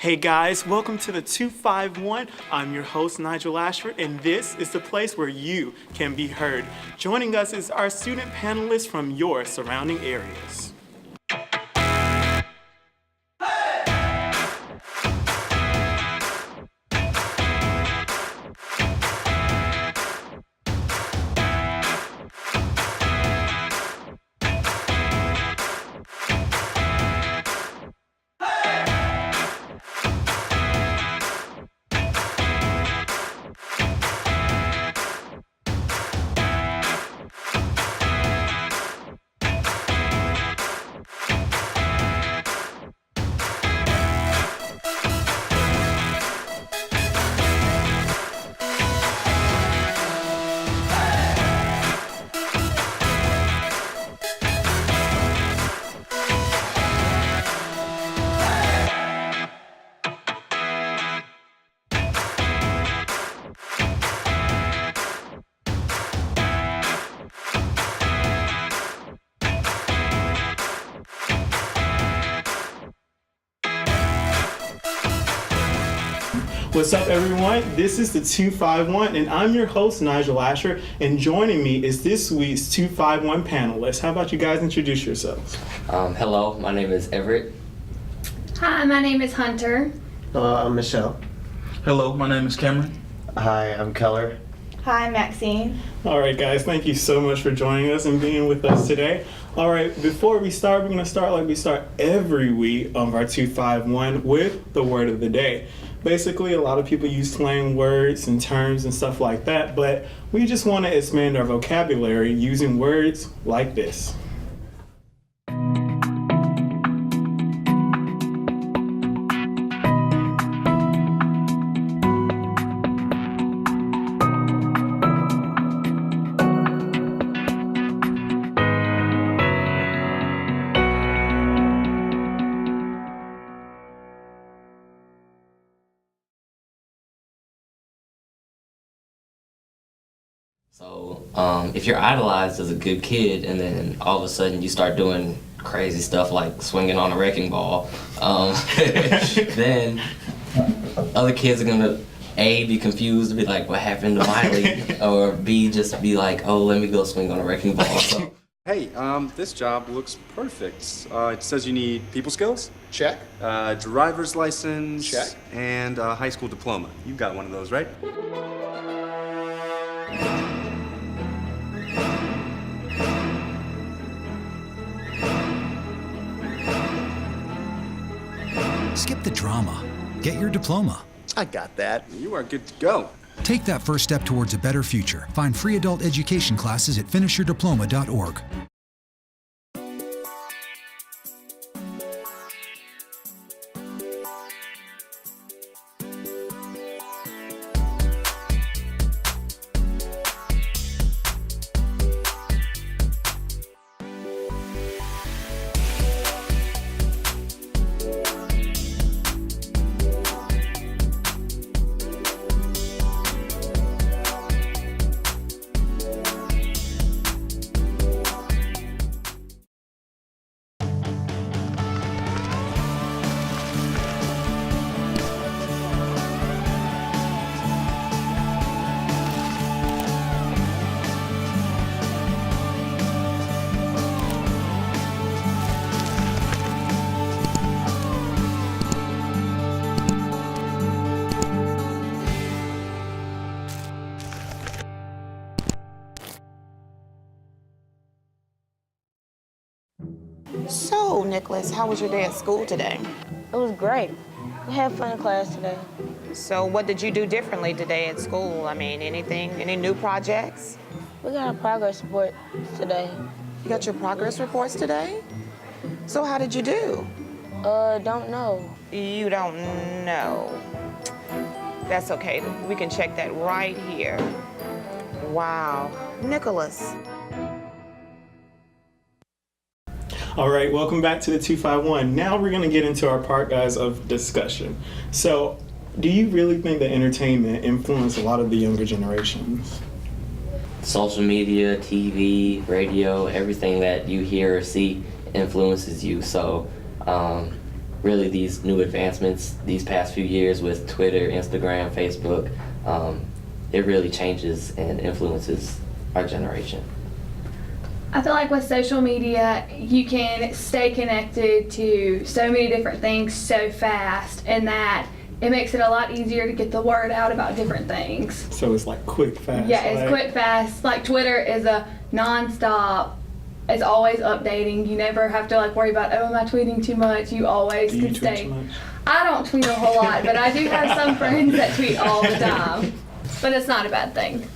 Hey guys, welcome to the 251. I'm your host, Nigel Ashford, and this is the place where you can be heard. Joining us is our student panelists from your surrounding areas. What's up, everyone? This is the 251, and I'm your host, Nigel Asher, and joining me is this week's 251 panelists. How about you guys introduce yourselves? Hello, my name is Everett. Hi, my name is Hunter. I'm Michelle. Hello, my name is Cameron. Hi, I'm Keller. Hi, Maxine. All right, guys, thank you so much for joining us and being with us today. All right, before we start, we're going to start like we start every week of our 251 with the word of the day. Basically, a lot of people use slang words and terms and stuff like that, but we just want to expand our vocabulary using words like this. So, if you're idolized as a good kid and then all of a sudden you start doing crazy stuff like swinging on a wrecking ball, then other kids are gonna A, be confused and be like, what happened to Miley? Or B, just be like, oh, let me go swing on a wrecking ball. So, Hey, this job looks perfect. It says you need people skills, Check. driver's license, Check. and a high school diploma. You've got one of those, right? Skip the drama. Get your diploma. I got that. You are good to go. Take that first step towards a better future. Find free adult education classes at finishyourdiploma.org. So, Nicholas, how was your day at school today? It was great. We had fun in class today. So, what did you do differently today at school? I mean, any new projects? We got a progress report today. You got your progress reports today? So, how did you do? Don't know. You don't know. That's okay. We can check that right here. Wow. Nicholas. All right, welcome back to the 251. Now we're going to get into our part, guys, of discussion. So, do you really think that entertainment influenced a lot of the younger generations? social media, TV, radio, everything that you hear or see influences you. So really these new advancements these past few years with Twitter, Instagram, Facebook, it really changes and influences our generation. I feel like with social media, you can stay connected to so many different things so fast, and that it makes it a lot easier to get the word out about different things. So it's like quick, fast. Yeah, it's quick, fast. Like Twitter is a non-stop. It's always updating. You never have to like worry about, oh, am I tweeting too much? You always Do you can tweet stay. too much? I don't tweet a whole lot, but I do have some friends that tweet all the time. But it's not a bad thing.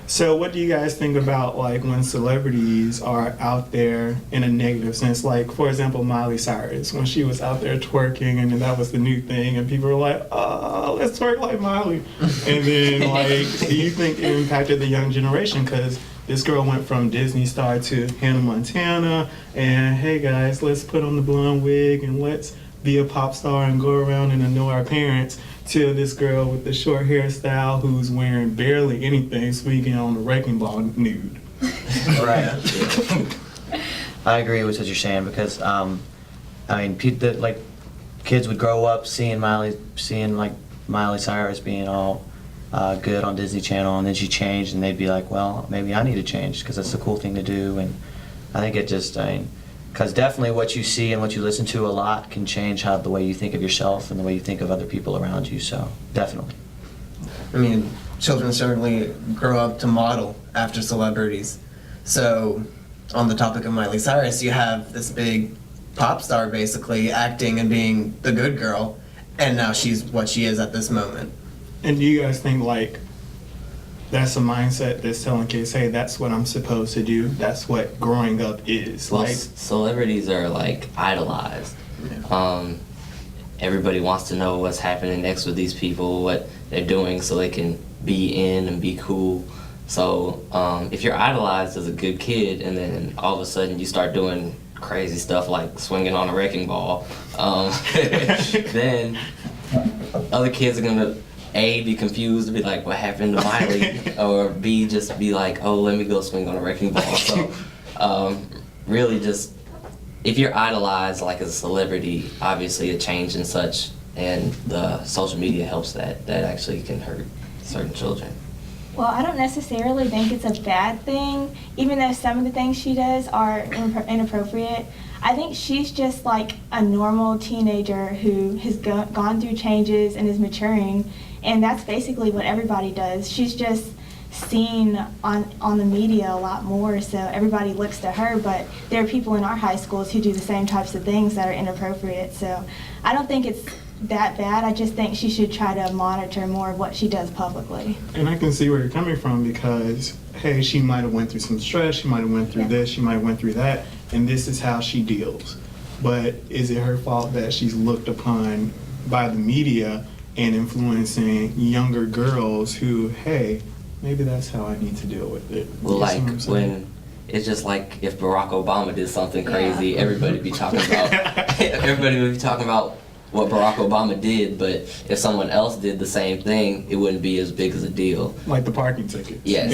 So what do you guys think about like when celebrities are out there in a negative sense? Like, for example, Miley Cyrus, when she was out there twerking and then that was the new thing and people were like, oh, let's twerk like Miley. And then like, do you think it impacted the young generation? Because this girl went from Disney star to Hannah Montana and hey guys, let's put on the blonde wig and let's be a pop star and go around and annoy our parents, to this girl with the short hairstyle who's wearing barely anything speaking on the wrecking ball nude. Right. I agree with what you're saying because I mean, like kids would grow up seeing Miley Cyrus being all good on Disney Channel, and then she changed, and they'd be like, well, maybe I need to change because that's the cool thing to do. And I think it just, because definitely what you see and what you listen to a lot can change how the way you think of yourself and the way you think of other people around you. So definitely. I mean, children certainly grow up to model after celebrities. So on the topic of Miley Cyrus, you have this big pop star basically acting and being the good girl, and now she's what she is at this moment. And do you guys think like that's a mindset that's telling kids, hey, that's what I'm supposed to do. That's what growing up is. Well, like celebrities are like idolized. Yeah. Everybody wants to know what's happening next with these people, what they're doing, so they can be in and be cool. So if you're idolized as a good kid, and then all of a sudden you start doing crazy stuff like swinging on a wrecking ball, then other kids are gonna A, be confused and be like, what happened to Miley? Or B, just be like, oh, let me go swing on a wrecking ball. So really just, if you're idolized like as a celebrity, obviously a change and such, and the social media helps that actually can hurt certain children. Well, I don't necessarily think it's a bad thing, even though some of the things she does are inappropriate. I think she's just like a normal teenager who has gone through changes and is maturing, and that's basically what everybody does. She's just seen on the media a lot more, so everybody looks to her, but there are people in our high schools who do the same types of things that are inappropriate, so I don't think it's that bad. I just think she should try to monitor more of what she does publicly. And I can see where you're coming from because, hey, she might have went through some stress, she might have went through this, she might have went through that, and this is how she deals. But is it her fault that she's looked upon by the media and influencing younger girls who, hey, maybe that's how I need to deal with it? Well, like when it's just like if Barack Obama did something crazy, everybody would be talking about what Barack Obama did, but if someone else did the same thing, it wouldn't be as big as a deal. Like the parking ticket. Yes.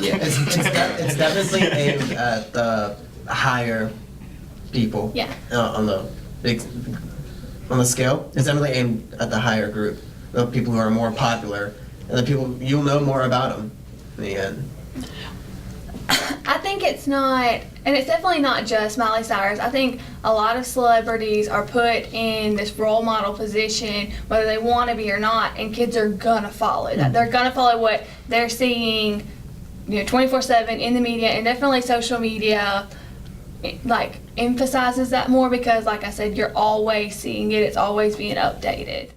Yeah. It's definitely aimed at the higher people. Yeah. On the scale, it's definitely aimed at the higher group, the people who are more popular, and the people you'll know more about them in the end. I think it's not, and it's definitely not just Miley Cyrus. I think a lot of celebrities are put in this role model position, whether they want to be or not, and kids are gonna follow that. They're gonna follow what they're seeing, 24/7 in the media, and definitely social media, like emphasizes that more because, like I said, you're always seeing it. It's always being updated.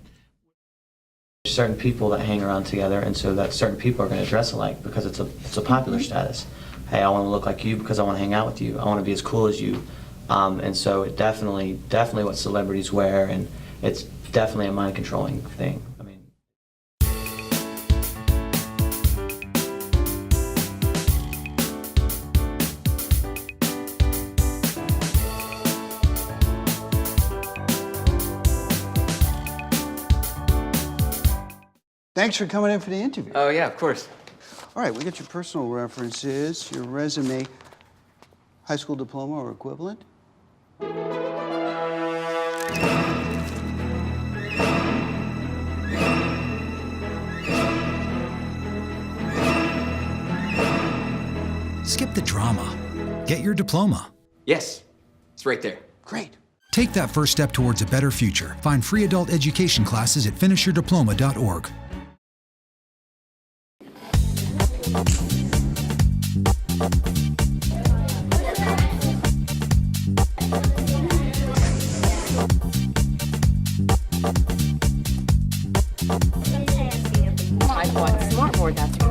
Certain people that hang around together, and so that certain people are going to dress alike because it's a popular status. Hey, I want to look like you because I want to hang out with you. I want to be as cool as you. And so it definitely what celebrities wear, and it's definitely a mind-controlling thing. I mean. Thanks for coming in for the interview. Oh, yeah, of course. All right, we got your personal references, your resume, high school diploma or equivalent. Skip the drama. Get your diploma. Yes, it's right there. Great. Take that first step towards a better future. Find free adult education classes at finishyourdiploma.org. Type what? Smartboard, that's right.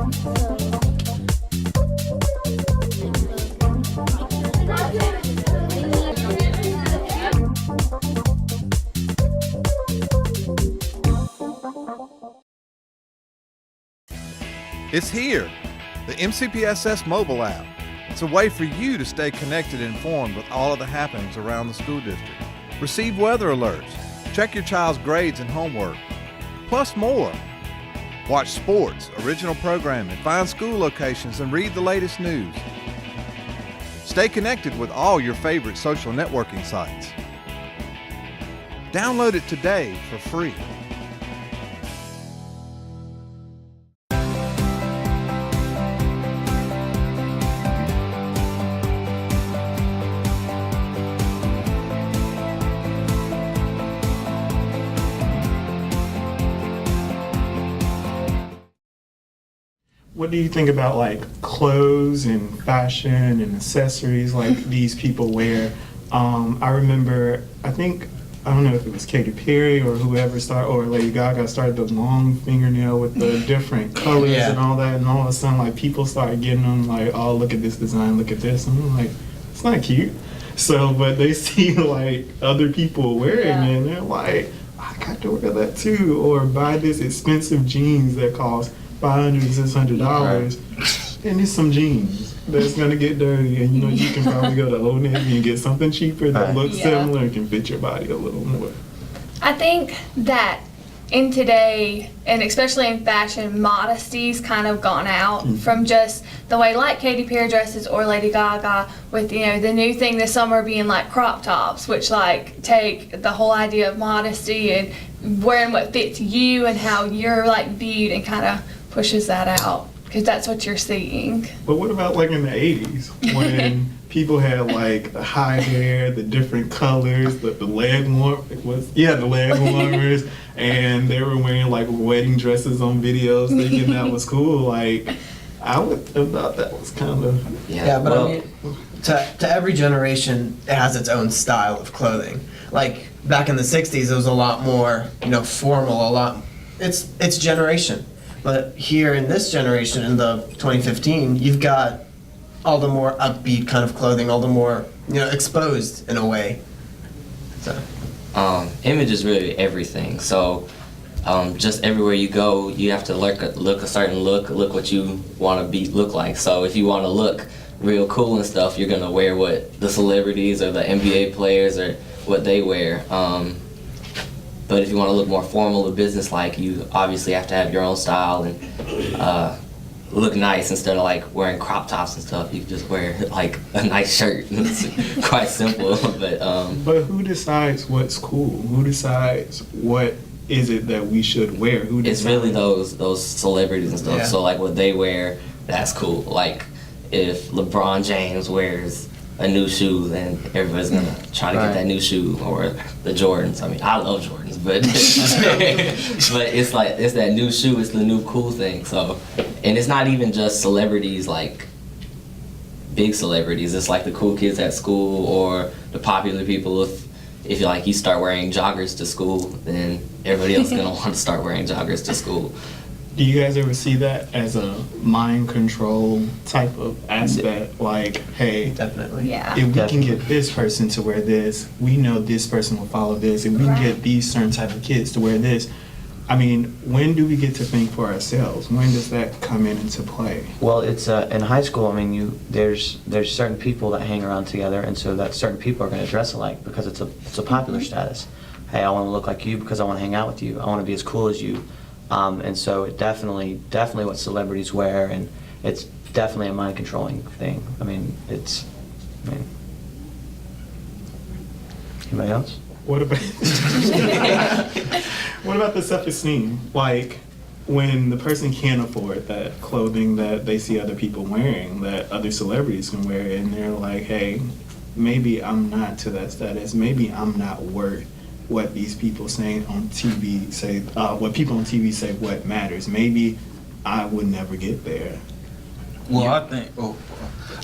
It's here, the MCPSS mobile app. It's a way for you to stay connected and informed with all of the happenings around the school district. Receive weather alerts, check your child's grades and homework, plus more. Watch sports, original programming, find school locations, and read the latest news. Stay connected with all your favorite social networking sites. Download it today for free. What do you think about like clothes and fashion and accessories like these people wear? I remember, I don't know if it was Katy Perry or whoever started, or Lady Gaga started the long fingernail with the different colors and all that, and all of a sudden like people started getting them like, oh, look at this design, look at this, and I'm like, it's not cute. So, but they see like other people wearing it, and they're like, I got to wear that too, or buy this expensive jeans that cost $500 to $600, and it's some jeans that's gonna get dirty, and you can probably go to Old Navy and get something cheaper that looks similar and can fit your body a little more. I think that in today, and especially in fashion, modesty's kind of gone out from just the way like Katy Perry dresses or Lady Gaga with, the new thing this summer being like crop tops, which like take the whole idea of modesty and wearing what fits you and how you're like viewed and kind of pushes that out, because that's what you're seeing. But what about like in the 80s when people had like the high hair, the different colors, the leg warmers, and they were wearing like wedding dresses on videos thinking that was cool. Like, I would have thought that was kind of... Yeah, but I mean, to every generation, it has its own style of clothing. Like, back in the 60s, it was a lot more, formal, it's generation. But here in this generation, in the 2015, you've got all the more upbeat kind of clothing, all the more, exposed in a way. So. Image is really everything. So just everywhere you go, you have to look a certain look what you want to look like. So if you want to look real cool and stuff, you're gonna wear what the celebrities or the NBA players or what they wear. But if you want to look more formal or business-like, you obviously have to have your own style and look nice instead of like wearing crop tops and stuff. You can just wear like a nice shirt. It's quite simple, but. But who decides what's cool? Who decides what is it that we should wear? Who decides? It's really those celebrities and stuff. Yeah. So like what they wear, that's cool. Like if LeBron James wears a new shoe, then everybody's gonna try to get that new shoe, or the Jordans. I mean, I love Jordans, but but it's that new shoe. It's the new cool thing. So, and it's not even just celebrities, like big celebrities. It's like the cool kids at school or the popular people. If you start wearing joggers to school, then everybody else is gonna want to start wearing joggers to school. Do you guys ever see that as a mind control type of aspect? Like, hey, definitely. Yeah. If we can get this person to wear this, we know this person will follow this. If we can get these certain type of kids to wear this, I mean, when do we get to think for ourselves? When does that come into play? Well, it's in high school. I mean, there's certain people that hang around together, and so that certain people are going to dress alike because it's a popular status. Hey, I want to look like you because I want to hang out with you. I want to be as cool as you. And so it definitely what celebrities wear, and it's definitely a mind controlling thing. I mean, anybody else? What about what about the self-esteem? Like, when the person can't afford that clothing that they see other people wearing, that other celebrities can wear, and they're like, hey, maybe I'm not to that status. Maybe I'm not worth what these people saying on TV say, what people on TV say what matters. Maybe I would never get there. Well,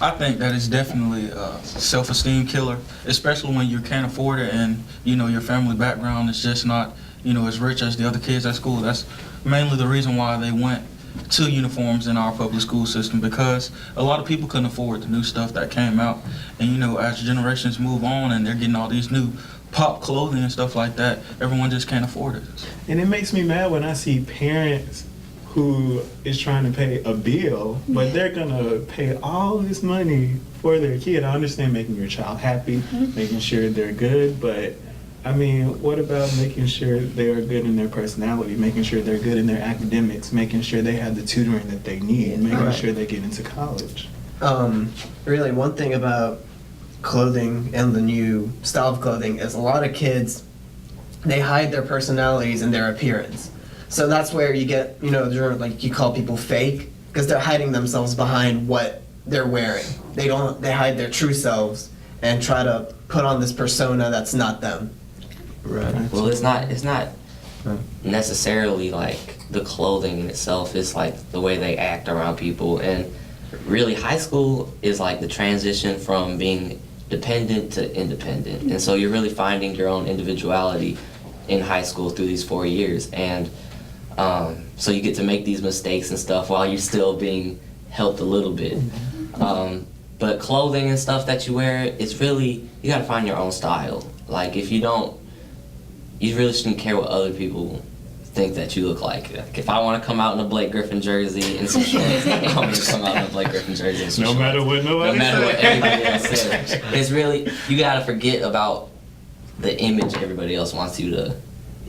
I think that is definitely a self-esteem killer, especially when you can't afford it and, you know, your family background is just not, you know, as rich as the other kids at school. That's mainly the reason why they went to uniforms in our public school system, because a lot of people couldn't afford the new stuff that came out. And, you know, as generations move on and they're getting all these new pop clothing and stuff like that, everyone just can't afford it. And it makes me mad when I see parents who is trying to pay a bill, but they're gonna pay all this money for their kid. I understand making your child happy, making sure they're good, but I mean, what about making sure they are good in their personality, making sure they're good in their academics, making sure they have the tutoring that they need, making sure they get into college? Really, one thing about clothing and the new style of clothing is a lot of kids, they hide their personalities and their appearance. So that's where you get, you know, like you call people fake, because they're hiding themselves behind what they're wearing. They hide their true selves and try to put on this persona that's not them. Right. Well, it's not necessarily like the clothing in itself. It's like the way they act around people. And really, high school is like the transition from being dependent to independent. And so you're really finding your own individuality in high school through these 4 years. And so you get to make these mistakes and stuff while you're still being helped a little bit. But clothing and stuff that you wear, it's really, you gotta find your own style. Like, if you don't, you really shouldn't care what other people think that you look like. Like, if I want to come out in a Blake Griffin jersey and some shorts, I'm going to come out in a Blake Griffin jersey and some shorts. No matter what nobody No matter what everybody else says. It's really, you gotta forget about the image everybody else wants you to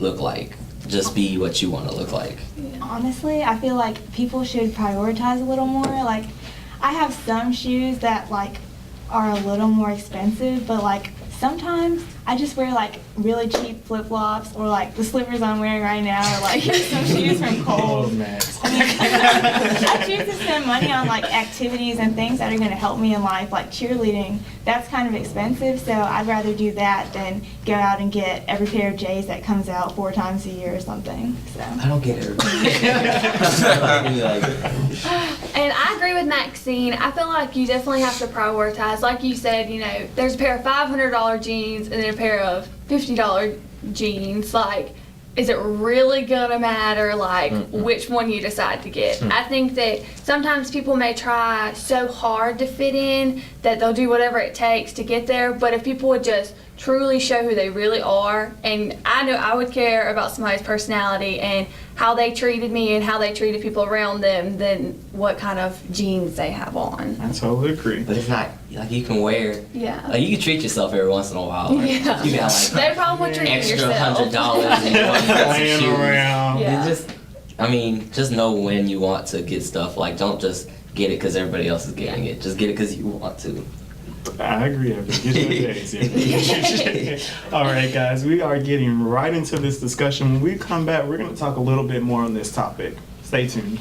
look like. Just be what you want to look like. Honestly, I feel like people should prioritize a little more. Like, I have some shoes that like are a little more expensive, but like sometimes I just wear like really cheap flip-flops, or like the slippers I'm wearing right now, or like some shoes from Kohl's. I choose to spend money on like activities and things that are going to help me in life, like cheerleading. That's kind of expensive, so I'd rather do that than go out and get every pair of J's that comes out 4 times a year or something. So I don't get it. And I agree with Maxine. I feel like you definitely have to prioritize. Like you said, you know, there's a pair of $500 jeans and then a pair of $50 jeans. Like, is it really gonna matter, like, which one you decide to get? I think that sometimes people may try so hard to fit in that they'll do whatever it takes to get there, but if people would just truly show who they really are, and I know I would care about somebody's personality and how they treated me and how they treated people around them than what kind of jeans they have on. I totally agree. But it's not, like, you can wear, like, you can treat yourself every once in a while. Like, Yeah. you got, like, No problem with treating extra yourself. $100 and you want to get some Laying shoes. around. Yeah. You just, I mean, just know when you want to get stuff. Like, don't just get it because everybody else is getting it. Just get it because you want to. I agree. Get your days. All right, guys, we are getting right into this discussion. When we come back, we're going to talk a little bit more on this topic. Stay tuned.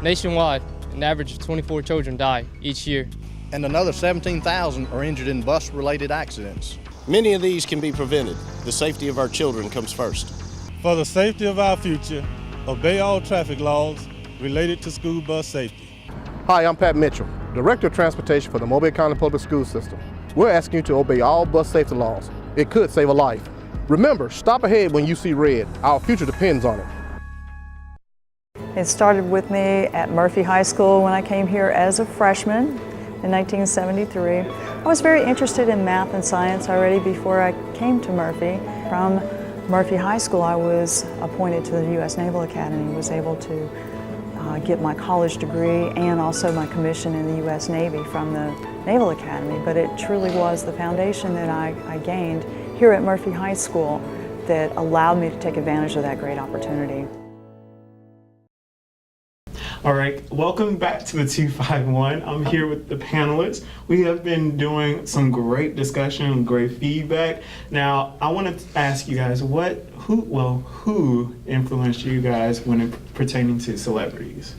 Nationwide, an average of 24 children die each year. And another 17,000 are injured in bus-related accidents. Many of these can be prevented. The safety of our children comes first. For the safety of our future, obey all traffic laws related to school bus safety. Hi, I'm Pat Mitchell, Director of Transportation for the Mobile County Public School System. We're asking you to obey all bus safety laws. It could save a life. Remember, stop ahead when you see red. Our future depends on it. It started with me at Murphy High School when I came here as a freshman in 1973. I was very interested in math and science already before I came to Murphy. From Murphy High School, I was appointed to the U.S. Naval Academy, was able to get my college degree and also my commission in the U.S. Navy from the Naval Academy. But it truly was the foundation that I gained here at Murphy High School that allowed me to take advantage of that great opportunity. All right, welcome back to the 251. I'm here with the panelists. We have been doing some great discussion, great feedback. Now, I want to ask you guys, who influenced you guys when it pertaining to celebrities?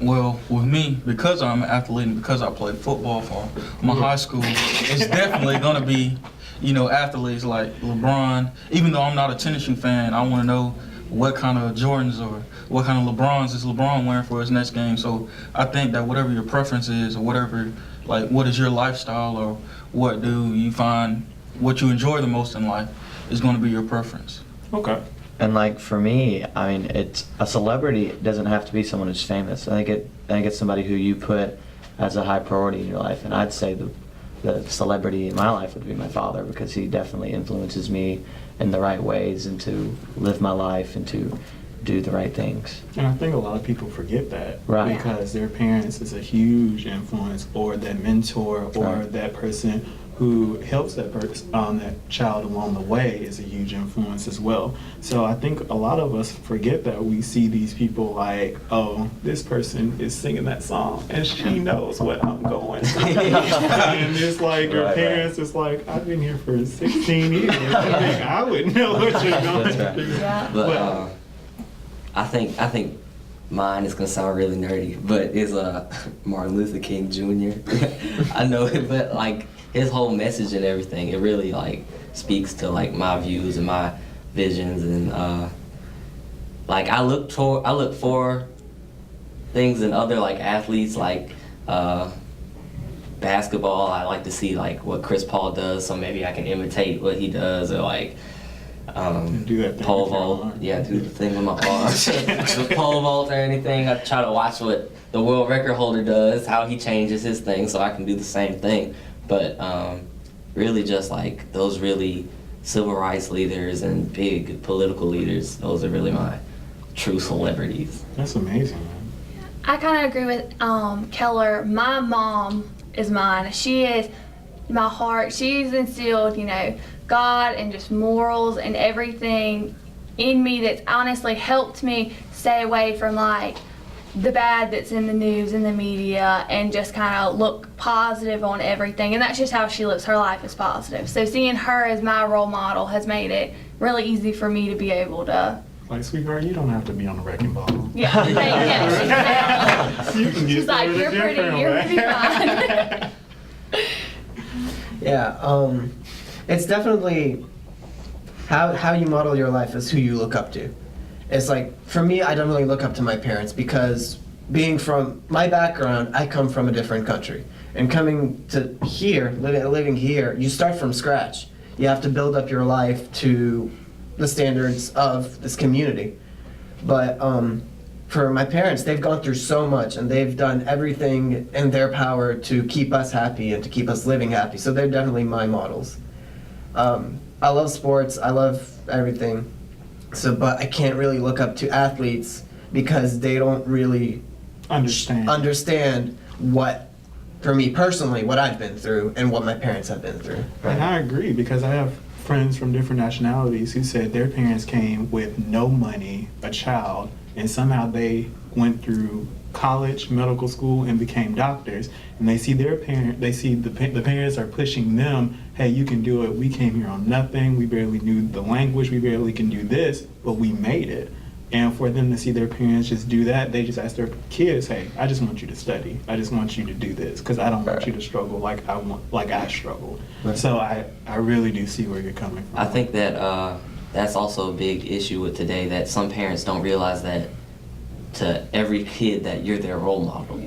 Well, with me, because I'm an athlete and because I played football for my high school, it's definitely going to be, athletes like LeBron. Even though I'm not a tennis shoe fan, I want to know what kind of Jordans or what kind of LeBrons is LeBron wearing for his next game. So I think that whatever your preference is, or whatever, like what is your lifestyle, or what do you find, what you enjoy the most in life is going to be your preference. Okay. And like for me, I mean, it's a celebrity. It doesn't have to be someone who's famous. I think it's somebody who you put as a high priority in your life. And I'd say the celebrity in my life would be my father, because he definitely influences me in the right ways and to live my life and to do the right things. And I think a lot of people forget that, right? Because their parents is a huge influence, or that mentor, or that person who helps that person, that child along the way is a huge influence as well. So I think a lot of us forget that. We see these people like, oh, this person is singing that song and she knows what I'm going through. And it's like your parents is like, I've been here for 16 years. I wouldn't know what you're going through. Yeah. But I think mine is gonna sound really nerdy, but is Martin Luther King Jr. I know it, but like his whole message and everything, it really like speaks to like my views and my visions, and like I look for things in other like athletes, like basketball. I like to see like what Chris Paul does, so maybe I can imitate what he does, or like do that thing pole vault. Yeah, do the thing with my arms. The pole vault or anything. I try to watch what the world record holder does, how he changes his thing, so I can do the same thing. But really just like those really civil rights leaders and big political leaders, those are really my true celebrities. That's amazing, man. I kind of agree with Keller. My mom is mine. She is my heart. She's instilled, God and just morals and everything in me that's honestly helped me stay away from like the bad that's in the news and the media, and just kind of look positive on everything. And that's just how she lives her life, is positive. So seeing her as my role model has made it really easy for me to be able to. Like, sweetheart, you don't have to be on the wrecking ball. Yeah, you can get she's like, you're pretty fine. Yeah, it's definitely how you model your life is who you look up to. It's like, for me, I don't really look up to my parents, because being from my background, I come from a different country. And coming to here, living here, you start from scratch. You have to build up your life to the standards of this community. But for my parents, they've gone through so much, and they've done everything in their power to keep us happy and to keep us living happy. So they're definitely my models. I love sports, I love everything. So, but I can't really look up to athletes because they don't really understand what, for me personally, what I've been through and what my parents have been through. And I agree, because I have friends from different nationalities who said their parents came with no money, a child, and somehow they went through college, medical school, and became doctors. And they see their the parents are pushing them, hey, you can do it. We came here on nothing. We barely knew the language. We barely can do this, but we made it. And for them to see their parents just do that, they just ask their kids, hey, I just want you to study. I just want you to do this, because I don't want you to struggle like I struggled. Right. So I really do see where you're coming from. I think that that's also a big issue with today, that some parents don't realize that to every kid that you're their role model.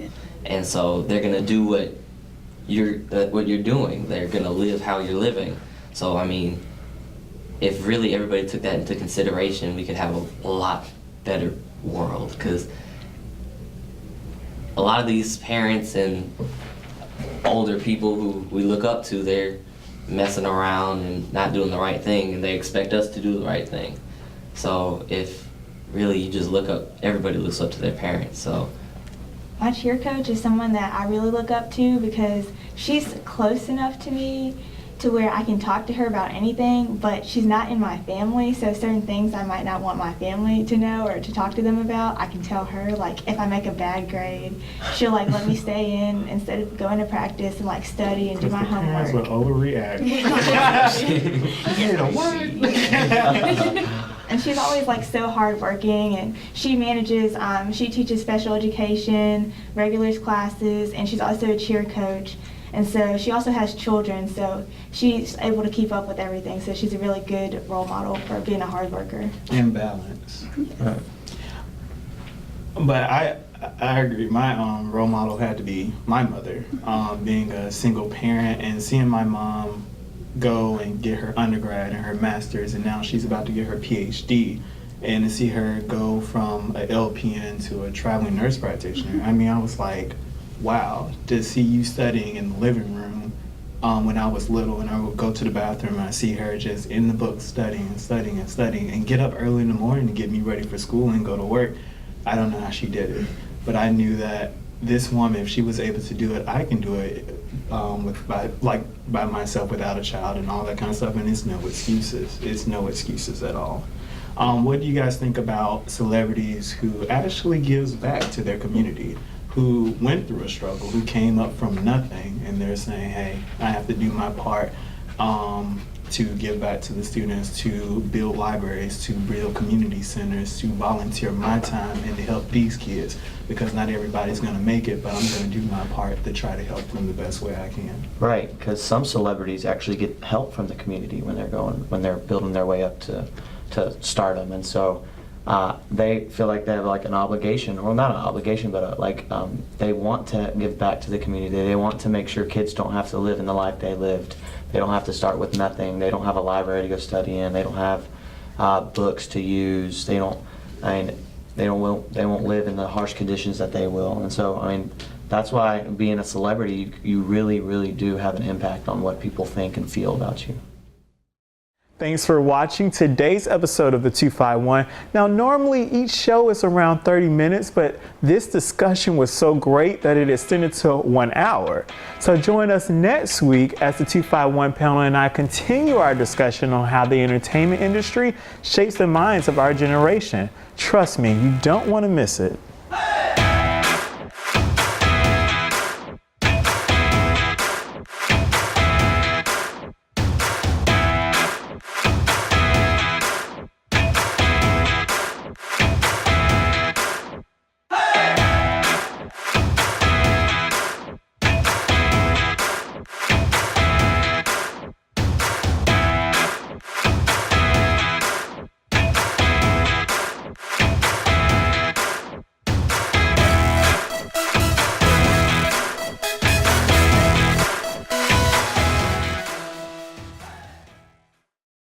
And so they're gonna do what you're doing. They're gonna live how you're living. So I mean, if really everybody took that into consideration, we could have a lot better world, because a lot of these parents and older people who we look up to, they're messing around and not doing the right thing, and they expect us to do the right thing. So if really you just look up, everybody looks up to their parents. So my cheer coach is someone that I really look up to because she's close enough to me to where I can talk to her about anything, but she's not in my family, so certain things I might not want my family to know or to talk to them about, I can tell her. Like if I make a bad grade, she'll like let me stay in instead of going to practice and like study and do my homework. Parents will overreact. And she's always like so hardworking, and she manages, she teaches special education, regulars classes, and she's also a cheer coach. And so she also has children, so she's able to keep up with everything. So she's a really good role model for being a hard worker. And balance. Right. But I agree. My role model had to be my mother. Being a single parent and seeing my mom go and get her undergrad and her master's, and now she's about to get her PhD, and to see her go from an LPN to a traveling nurse practitioner. I mean, I was like, wow, to see you studying in the living room when I was little, and I would go to the bathroom and I see her just in the book studying and get up early in the morning to get me ready for school and go to work. I don't know how she did it, but I knew that this woman, if she was able to do it, I can do it by myself without a child and all that kind of stuff, and it's no excuses. It's no excuses at all. What do you guys think about celebrities who actually gives back to their community, who went through a struggle, who came up from nothing, and they're saying, hey, I have to do my part to give back to the students, to build libraries, to build community centers, to volunteer my time and to help these kids, because not everybody's gonna make it, but I'm gonna do my part to try to help them the best way I can. Right, because some celebrities actually get help from the community when they're building their way up to stardom, and so they feel like they have like an obligation, or not an obligation, but they want to give back to the community. They want to make sure kids don't have to live in the life they lived. They don't have to start with nothing. They don't have a library to go study in. They don't have books to use. They won't live in the harsh conditions that they will. And so, I mean, that's why being a celebrity, you really, really do have an impact on what people think and feel about you. Thanks for watching today's episode of the 251. Now, normally each show is around 30 minutes, but this discussion was so great that it extended to 1 hour. So join us next week as the 251 panel and I continue our discussion on how the entertainment industry shapes the minds of our generation. Trust me, you don't want to miss it.